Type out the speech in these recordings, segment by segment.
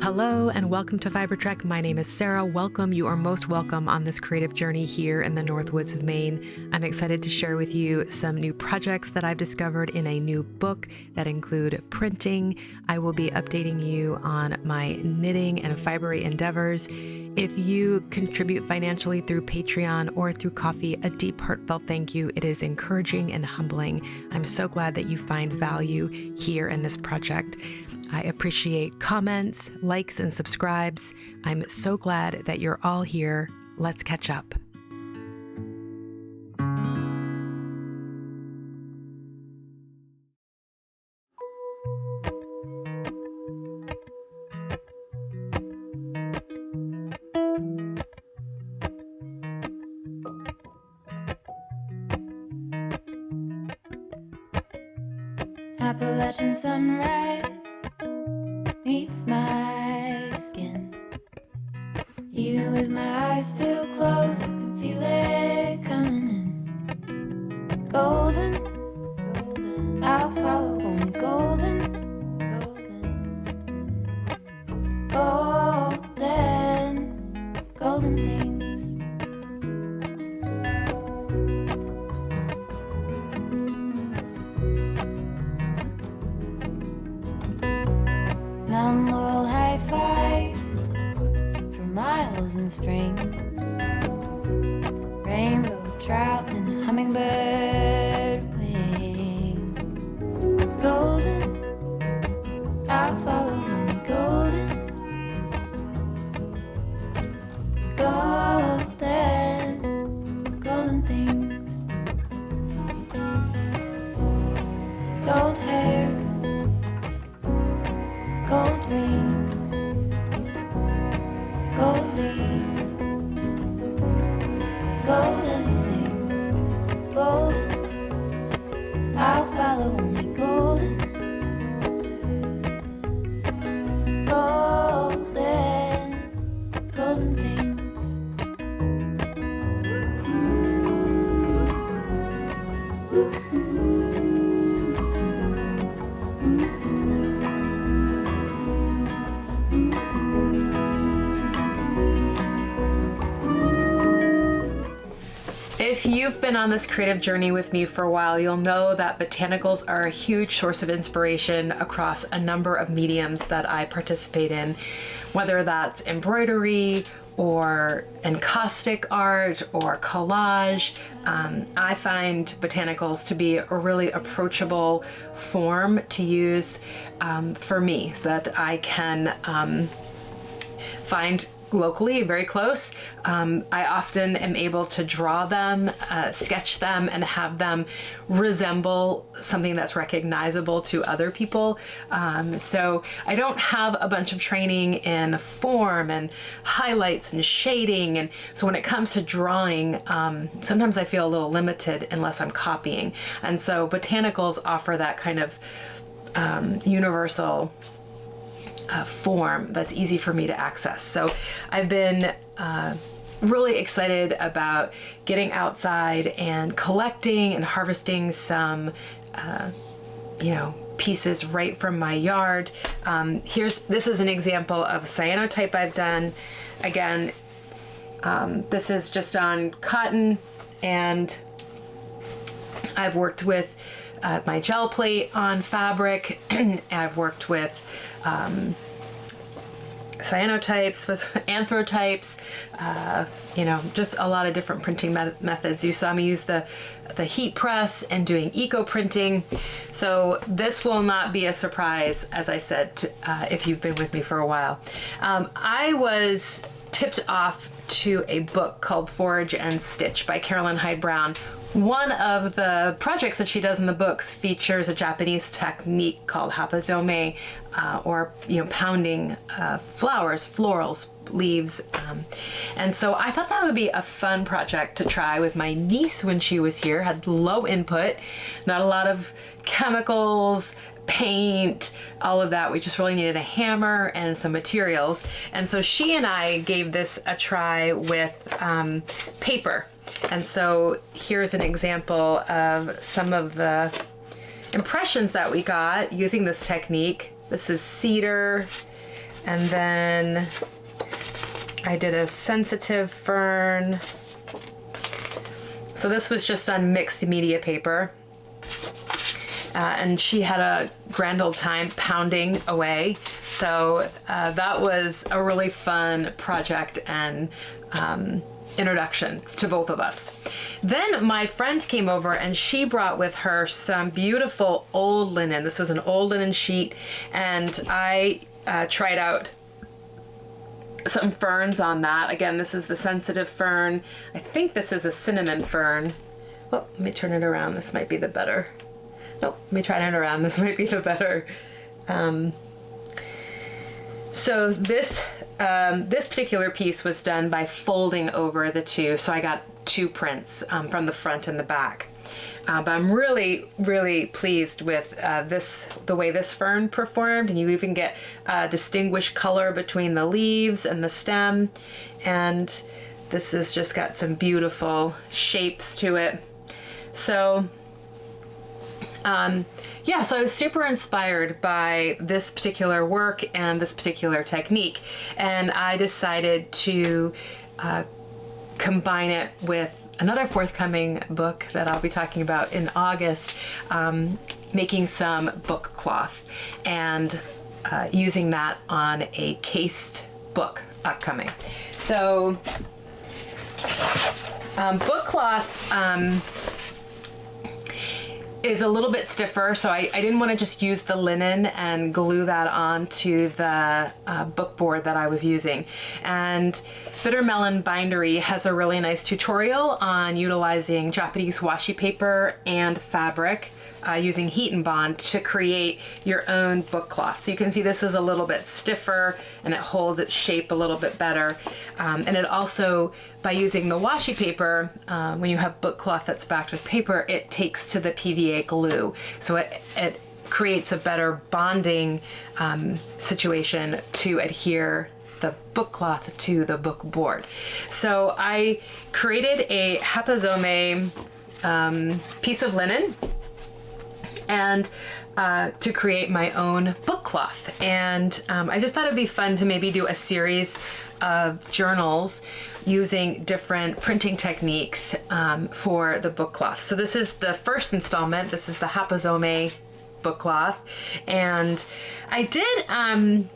Hello and welcome to Fiber Trek. My name is Sarah. Welcome. You are most welcome on this creative journey here in the Northwoods of Maine. I'm excited to share with you some new projects that I've discovered in a new book that include printing. I will be updating you on my knitting and fibery endeavors. If you contribute financially through Patreon or through coffee, a deep, heartfelt thank you. It is encouraging and humbling. I'm so glad that you find value here in this project. I appreciate comments, likes, and subscribes. I'm so glad that you're all here. Let's catch up. Appalachian sunrise meets my skin. Even with my eyes still closed, I can feel it coming in. Golden, golden, I'll follow only golden, golden, golden, golden things. Mountain laurel high fives for miles in spring. Rainbow trout and a hummingbird wing. Golden, I'll follow only golden, golden, golden things. Gold hair, gold rings, gold leaves, gold anything, golden, I'll follow only golden, golden, golden things. If you've been on this creative journey with me for a while, you'll know that botanicals are a huge source of inspiration across a number of mediums that I participate in, whether that's embroidery or encaustic art or collage. I find botanicals to be a really approachable form to use for me, that I can find locally, very close. I often am able to draw them, sketch them, and have them resemble something that's recognizable to other people. So I don't have a bunch of training in form and highlights and shading. And so when it comes to drawing, sometimes I feel a little limited unless I'm copying. And so botanicals offer that kind of universal form that's easy for me to access. So I've been really excited about getting outside and collecting and harvesting some, pieces right from my yard. This is an example of a cyanotype I've done. Again, this is just on cotton, and I've worked with my gel plate on fabric. I've worked with cyanotypes, with anthrotypes, just a lot of different printing methods. You saw me use the heat press and doing eco printing. So this will not be a surprise, as I said, if you've been with me for a while. I was tipped off to a book called Forage and Stitch by Carolyn Hyde Brown. One of the projects that she does in the books features a Japanese technique called hapazome, or pounding flowers, florals, leaves. And so I thought that would be a fun project to try with my niece when she was here. Had low input, not a lot of chemicals, paint, all of that. We just really needed a hammer and some materials. And so she and I gave this a try with paper. And so here's an example of some of the impressions that we got using this technique. This is cedar, And then I did a sensitive fern. So this was just on mixed media paper. And she had a grand old time pounding away. So that was a really fun project and introduction to both of us. Then my friend came over and she brought with her some beautiful old linen. This was an old linen sheet, and I tried out some ferns on that. Again, this is the sensitive fern. I think this is a cinnamon fern. Oh, let me turn it around. This might be the better. Nope, let me try it around. This might be the better. So this particular piece was done by folding over the two. So I got two prints from the front and the back. But I'm really, really pleased with the way this fern performed. And you even get distinguished color between the leaves and the stem. And this has just got some beautiful shapes to it. So yeah, so I was super inspired by this particular work and this particular technique, and I decided to combine it with another forthcoming book that I'll be talking about in August, making some book cloth and using that on a cased book upcoming. So book cloth is a little bit stiffer, so I didn't want to just use the linen and glue that onto the book board that I was using. And Bitter Melon Bindery has a really nice tutorial on utilizing Japanese washi paper and fabric using heat and bond to create your own book cloth. So you can see this is a little bit stiffer and it holds its shape a little bit better. And it also, by using the washi paper, when you have book cloth that's backed with paper, it takes to the PVA glue. So it creates a better bonding situation to adhere the book cloth to the book board. So I created a hapazome piece of linen and to create my own book cloth. And I just thought it'd be fun to maybe do a series of journals using different printing techniques for the book cloth. So this is the first installment. This is the hapazome book cloth. And I did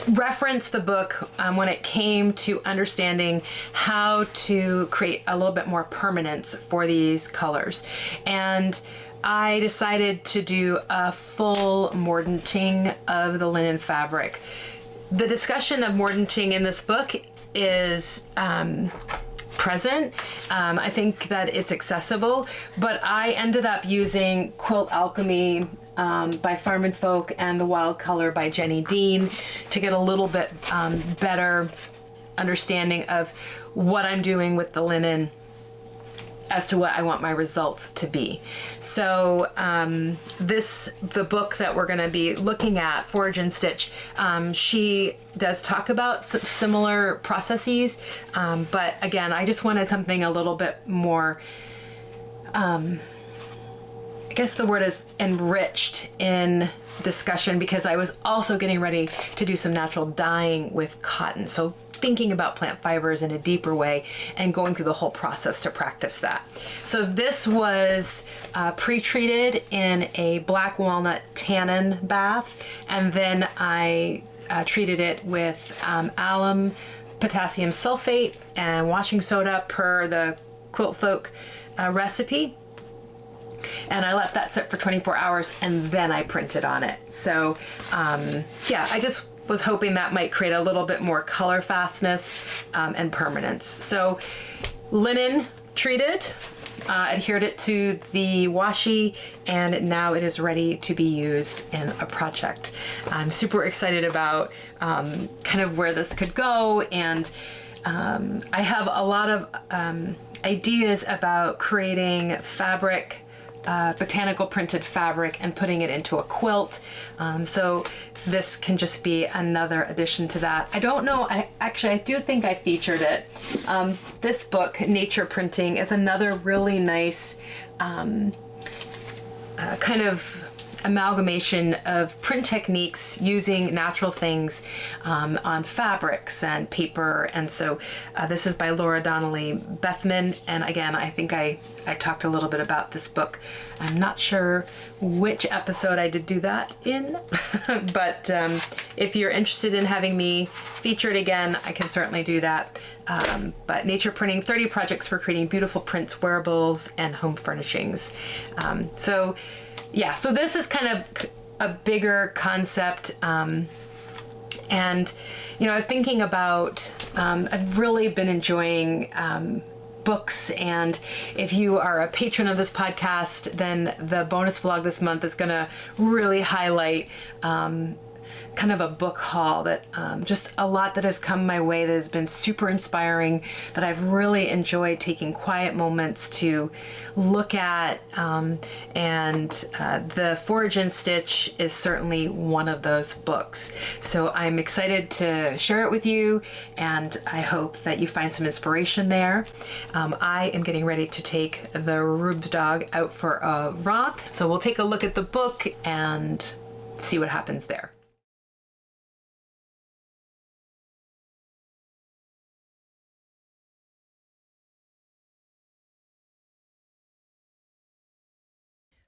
reference the book when it came to understanding how to create a little bit more permanence for these colors. And I decided to do a full mordanting of the linen fabric. The discussion of mordanting in this book is present. I think that it's accessible, but I ended up using Quilt Alchemy by Farm and Folk and The Wild Color by Jenny Dean to get a little bit better understanding of what I'm doing with the linen as to what I want my results to be. So the book that we're going to be looking at, Forge and Stitch, she does talk about similar processes, but again, I just wanted something a little bit more, I guess the word is enriched in discussion, because I was also getting ready to do some natural dyeing with cotton. So thinking about plant fibers in a deeper way and going through the whole process to practice that. So this was pre-treated in a black walnut tannin bath, and then I treated it with alum, potassium sulfate, and washing soda per the Quilt Folk recipe. And I let that sit for 24 hours and then I printed on it. So yeah, I just was hoping that might create a little bit more color fastness and permanence. So linen treated, adhered it to the washi, and now it is ready to be used in a project. I'm super excited about kind of where this could go, and I have a lot of ideas about creating fabric, botanical printed fabric, and putting it into a quilt. So this can just be another addition to that. I don't know, I do think I featured it. This book, Nature Printing, is another really nice kind of amalgamation of print techniques using natural things on fabrics and paper. And so this is by Laura Donnelly Bethman. And again, I think I talked a little bit about this book. I'm not sure which episode I did do that in, but if you're interested in having me featured again, I can certainly do that. But Nature Printing, 30 projects for creating beautiful prints, wearables, and home furnishings. So this is kind of a bigger concept. And, thinking about, I've really been enjoying books, and if you are a patron of this podcast, then the bonus vlog this month is going to really highlight kind of a book haul that just a lot that has come my way that has been super inspiring, that I've really enjoyed taking quiet moments to look at, and the Forage and Stitch is certainly one of those books. So I'm excited to share it with you, and I hope that you find some inspiration there. I am getting ready to take the Rube dog out for a romp, so we'll take a look at the book and see what happens there.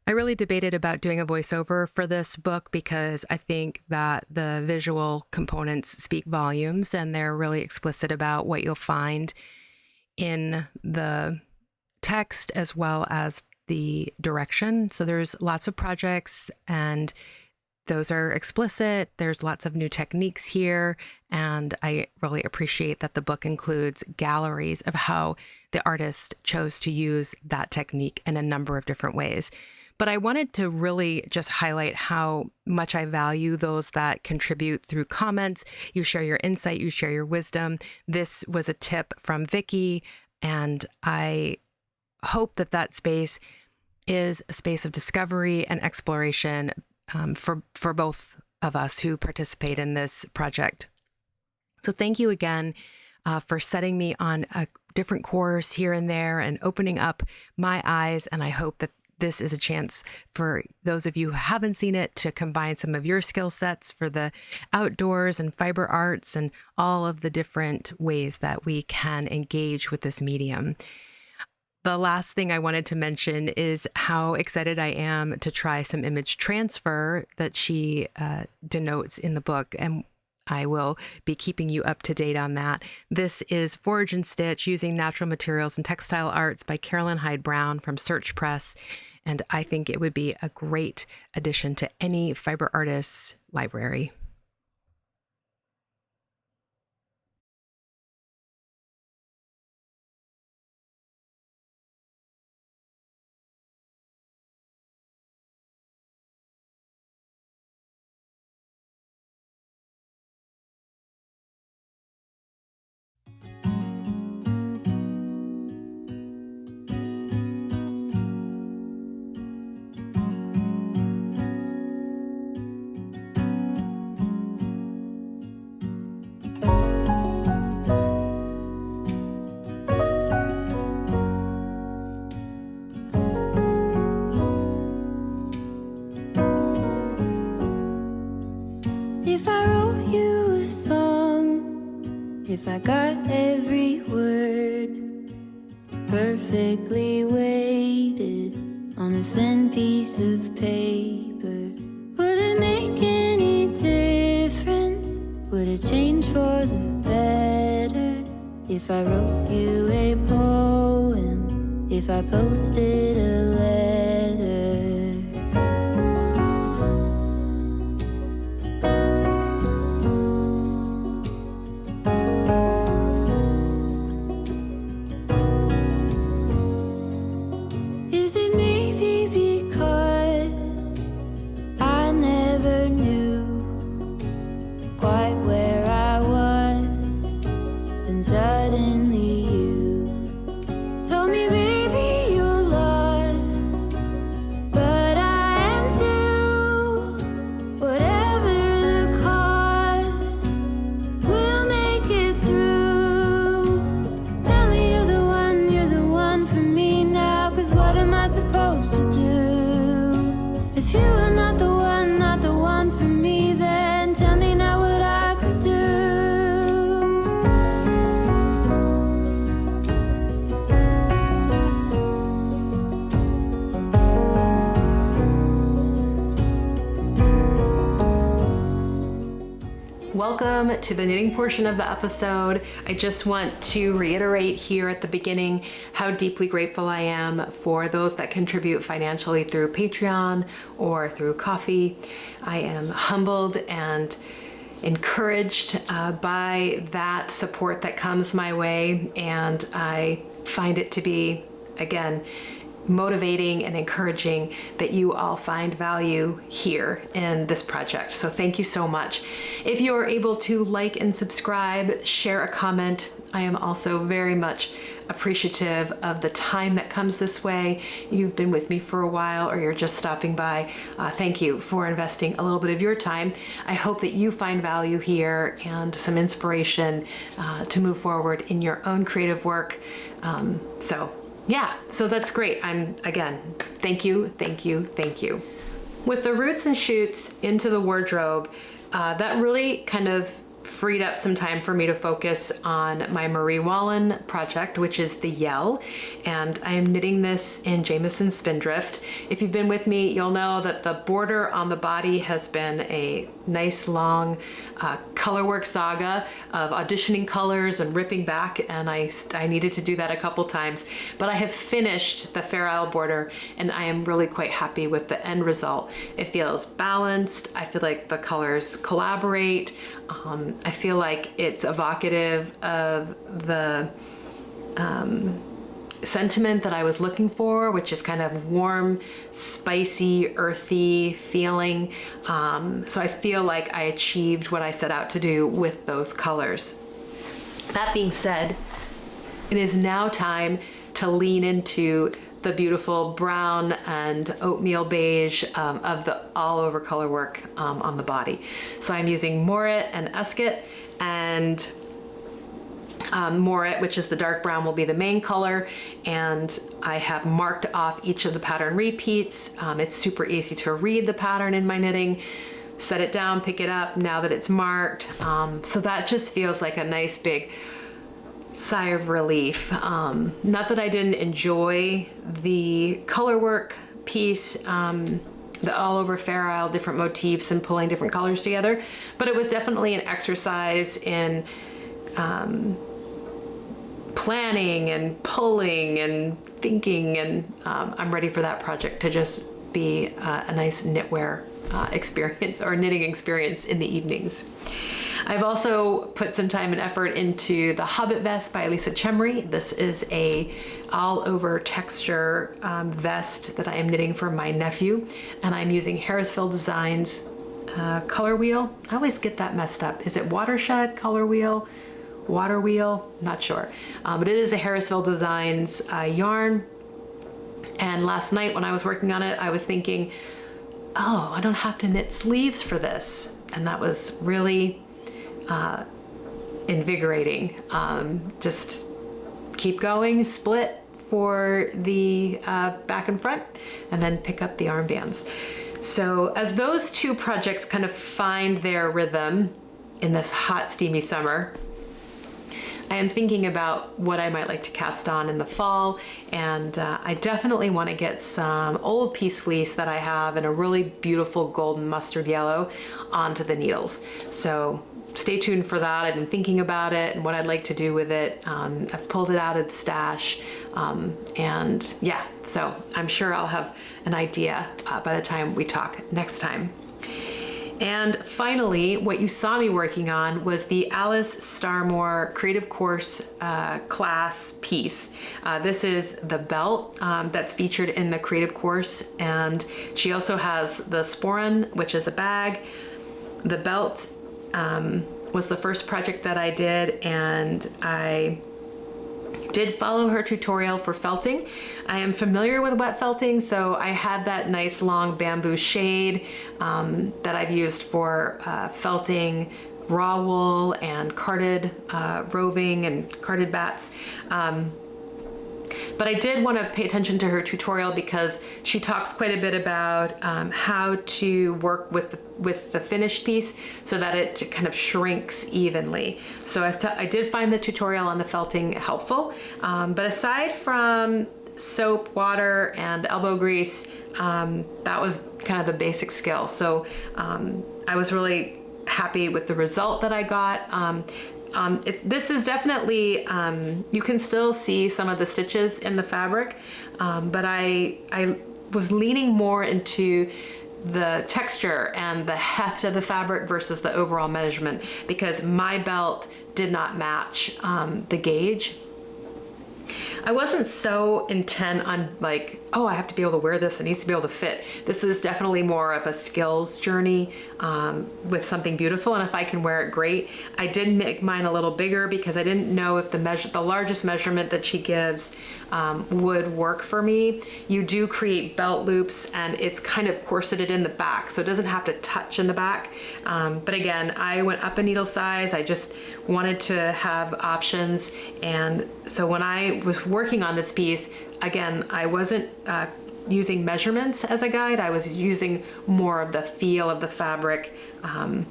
I really debated about doing a voiceover for this book because I think that the visual components speak volumes, and they're really explicit about what you'll find in the text as well as the direction. So there's lots of projects, and those are explicit. There's lots of new techniques here, and I really appreciate that the book includes galleries of how the artist chose to use that technique in a number of different ways. But I wanted to really just highlight how much I value those that contribute through comments. You share your insight, you share your wisdom. This was a tip from Vicky, and I hope that that space is a space of discovery and exploration for both of us who participate in this project. So thank you again for setting me on a different course here and there and opening up my eyes. And I hope that this is a chance for those of you who haven't seen it to combine some of your skill sets for the outdoors and fiber arts and all of the different ways that we can engage with this medium. The last thing I wanted to mention is how excited I am to try some image transfer that she denotes in the book, and I will be keeping you up to date on that. This is Forage and Stitch Using Natural Materials and Textile Arts by Carolyn Hyde Brown from Search Press, and I think it would be a great addition to any fiber artist's library. If I wrote you a song, if I got every word perfectly weighted on a thin piece of paper, would it make any difference? Would it change for the better? If I wrote you a poem, if I posted a letter? Is it maybe because I never knew quite where I was, and suddenly you told me, baby, you're lost, Welcome to the knitting portion of the episode. I just want to reiterate here at the beginning how deeply grateful I am for those that contribute financially through Patreon or through Ko-fi. I am humbled and encouraged by that support that comes my way, and I find it to be, again, motivating and encouraging that you all find value here in this project. So thank you so much. If you are able to like and subscribe, share a comment, I am also very much appreciative of the time that comes this way. You've been with me for a while or you're just stopping by. Thank you for investing a little bit of your time. I hope that you find value here and some inspiration to move forward in your own creative work. So that's great. Again, thank you, thank you, thank you. With the roots and shoots into the wardrobe, that really kind of freed up some time for me to focus on my Marie Wallin project, which is the Yell, and I am knitting this in Jameson Spindrift. If you've been with me, you'll know that the border on the body has been a nice long colorwork saga of auditioning colors and ripping back, and I needed to do that a couple times, but I have finished the Fair Isle border and I am really quite happy with the end result. It feels balanced. I feel like the colors collaborate. I feel like it's evocative of the sentiment that I was looking for, which is kind of warm, spicy, earthy feeling. So I feel like I achieved what I set out to do with those colors. That being said, it is now time to lean into the beautiful brown and oatmeal beige of the all over color work on the body. So I'm using Morit and Esket, and Morit, which is the dark brown, will be the main color, and I have marked off each of the pattern repeats. It's super easy to read the pattern in my knitting, set it down, pick it up now that it's marked. So that just feels like a nice big sigh of relief. Not that I didn't enjoy the color work piece, the all over Fair Isle, different motifs and pulling different colors together, but it was definitely an exercise in planning and pulling and thinking, and I'm ready for that project to just be a nice knitwear experience or knitting experience in the evenings. I've also put some time and effort into the Hobbit vest by Lisa Chemry. This is a all over texture vest that I am knitting for my nephew, and I'm using Harrisville Designs color wheel. I always get that messed up. Is it watershed color wheel? Water wheel? Not sure. But it is a Harrisville Designs yarn. And last night when I was working on it, I was thinking, oh, I don't have to knit sleeves for this. And that was really invigorating. Just keep going, split for the back and front, and then pick up the armbands. So as those two projects kind of find their rhythm in this hot, steamy summer, I am thinking about what I might like to cast on in the fall, and I definitely want to get some old piece fleece that I have in a really beautiful golden mustard yellow onto the needles. So stay tuned for that. I've been thinking about it and what I'd like to do with it. I've pulled it out of the stash, and yeah, so I'm sure I'll have an idea by the time we talk next time. And finally, what you saw me working on was the Alice Starmore Creative Course class piece. This is the belt that's featured in the Creative Course, and she also has the Sporan, which is a bag. The belt was the first project that I did, and I did follow her tutorial for felting. I am familiar with wet felting, so I had that nice long bamboo shade that I've used for felting raw wool and carded roving and carded bats. But I did want to pay attention to her tutorial because she talks quite a bit about how to work with the finished piece so that it kind of shrinks evenly. So I did find the tutorial on the felting helpful. But aside from soap, water, and elbow grease, that was kind of the basic skill. So I was really happy with the result that I got. This is definitely, you can still see some of the stitches in the fabric, but I was leaning more into the texture and the heft of the fabric versus the overall measurement, because my belt did not match the gauge. I wasn't so intent on like, oh, I have to be able to wear this, it needs to be able to fit. This is definitely more of a skills journey with something beautiful, and if I can wear it, great. I did make mine a little bigger because I didn't know if the largest measurement that she gives would work for me. You do create belt loops, and it's kind of corseted in the back, so it doesn't have to touch in the back. But again, I went up a needle size. I just wanted to have options, and so when I was working on this piece, again, I wasn't using measurements as a guide. I was using more of the feel of the fabric, and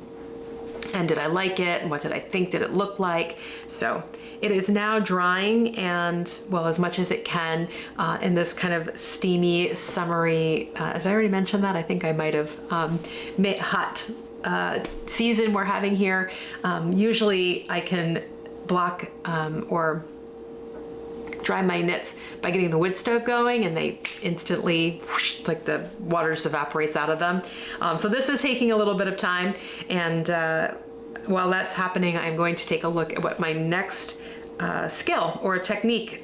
did I like it, and what did I think did it look like. So it is now drying, and well, as much as it can in this kind of steamy, summery, as I already mentioned that, I think I might have, hot season we're having here. Usually I can block or dry my knits by getting the wood stove going, and they instantly, whoosh, it's like the water just evaporates out of them. So this is taking a little bit of time, and while that's happening, I'm going to take a look at what my next skill or technique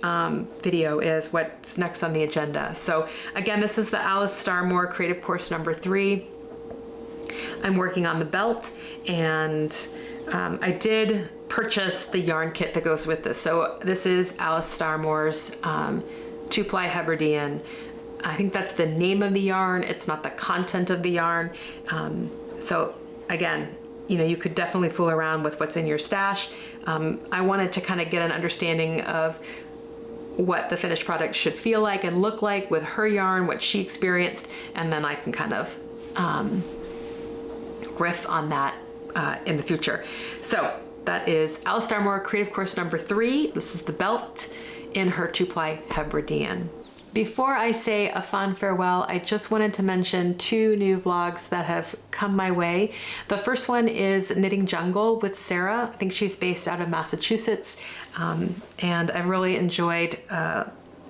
video is, what's next on the agenda. So again, this is the Alice Starmore Creative Course number 3. I'm working on the belt, and I did purchase the yarn kit that goes with this. So this is Alice Starmore's 2-ply Hebridean. I think that's the name of the yarn. It's not the content of the yarn. So again, you know, you could definitely fool around with what's in your stash. I wanted to kind of get an understanding of what the finished product should feel like and look like with her yarn, what she experienced, and then I can kind of riff on that in the future. So that is Alice Starmore Creative Course number 3. This is the belt in her 2-ply Hebridean. Before I say a fond farewell, I just wanted to mention 2 new vlogs that have come my way. The first one is Knitting Jungle with Sarah. I think she's based out of Massachusetts, and I've really enjoyed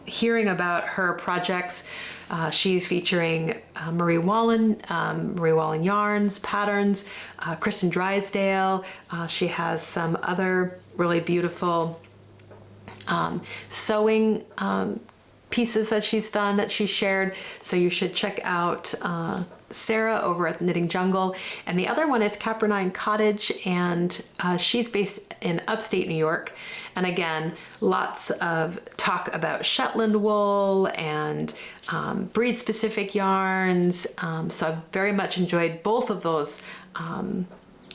hearing about her projects. She's featuring Marie Wallen Yarns, Patterns, Kristen Drysdale. She has some other really beautiful sewing pieces that she's done that she shared. So you should check out Sarah over at Knitting Jungle. And the other one is Capernine Cottage, and she's based in upstate New York. And again, lots of talk about Shetland wool and breed specific yarns. So I've very much enjoyed both of those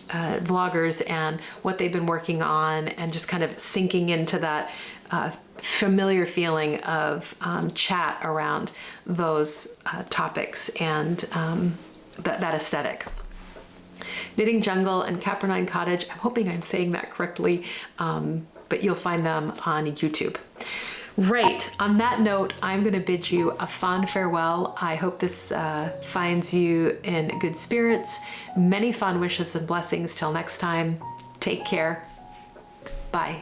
vloggers and what they've been working on, and just kind of sinking into that familiar feeling of chat around those topics and that aesthetic. Knitting Jungle and Capernine Cottage, I'm hoping I'm saying that correctly, but you'll find them on YouTube. Right, on that note, I'm going to bid you a fond farewell. I hope this finds you in good spirits. Many fond wishes and blessings till next time. Take care. Bye.